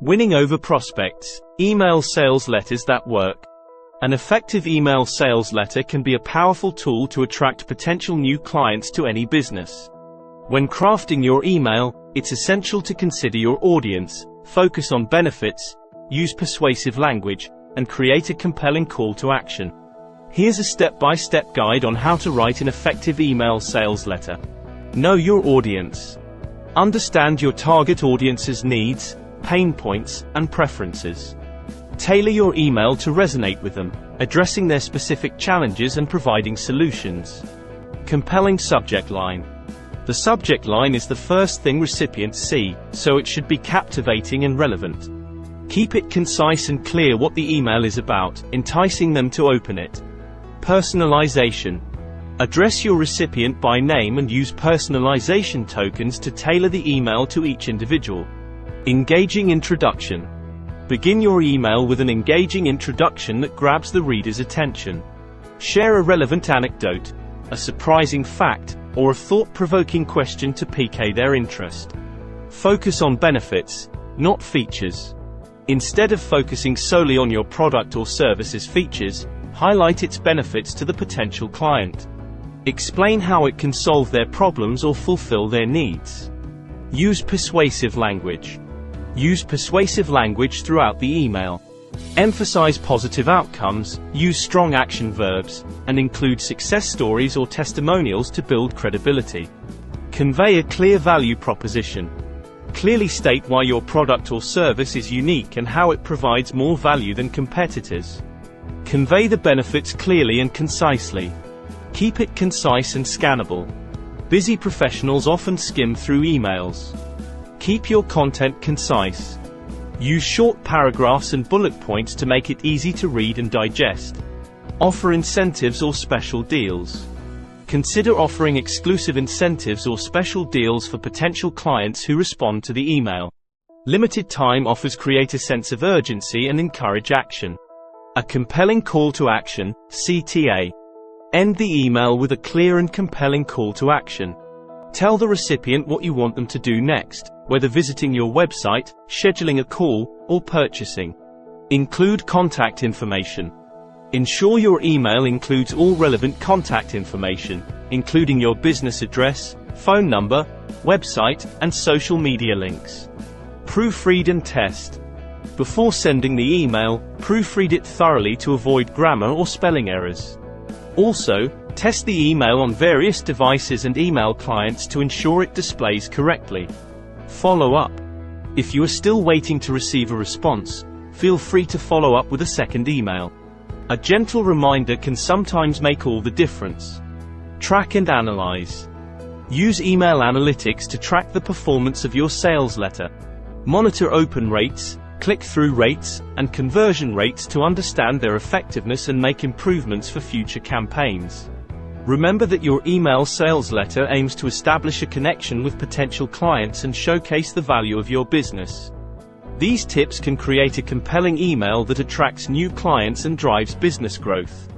Winning over prospects. Email sales letters that work. An effective email sales letter can be a powerful tool to attract potential new clients to any business. When crafting your email, it's essential to consider your audience, focus on benefits, use persuasive language, and create a compelling call to action. Here's a step-by-step guide on how to write an effective email sales letter. Know your audience. Understand your target audience's needs, pain points, and preferences. Tailor your email to resonate with them, addressing their specific challenges and providing solutions. Compelling subject line. The subject line is the first thing recipients see, so it should be captivating and relevant. Keep it concise and clear what the email is about, enticing them to open it. Personalization. Address your recipient by name and use personalization tokens to tailor the email to each individual. Engaging introduction. Begin your email with an engaging introduction that grabs the reader's attention. Share a relevant anecdote, a surprising fact, or a thought-provoking question to pique their interest. Focus on benefits, not features. Instead of focusing solely on your product or service's features, highlight its benefits to the potential client. Explain how it can solve their problems or fulfill their needs. Use persuasive language. Use persuasive language throughout the email. Emphasize positive outcomes, use strong action verbs, and include success stories or testimonials to build credibility. Convey a clear value proposition. Clearly state why your product or service is unique and how it provides more value than competitors. Convey the benefits clearly and concisely. Keep it concise and scannable. Busy professionals often skim through emails. Keep your content concise. Use short paragraphs and bullet points to make it easy to read and digest. Offer incentives or special deals. Consider offering exclusive incentives or special deals for potential clients who respond to the email. Limited time offers create a sense of urgency and encourage action. A compelling call to action, CTA. End the email with a clear and compelling call to action. Tell the recipient what you want them to do next, whether visiting your website, scheduling a call, or purchasing. Include contact information. Ensure your email includes all relevant contact information, including your business address, phone number, website, and social media links. Proofread and test. Before sending the email, proofread it thoroughly to avoid grammar or spelling errors. Also, test the email on various devices and email clients to ensure it displays correctly. Follow up. If you are still waiting to receive a response, feel free to follow up with a second email. A gentle reminder can sometimes make all the difference. Track and analyze. Use email analytics to track the performance of your sales letter. Monitor open rates, click-through rates, and conversion rates to understand their effectiveness and make improvements for future campaigns. Remember that your email sales letter aims to establish a connection with potential clients and showcase the value of your business. These tips can create a compelling email that attracts new clients and drives business growth.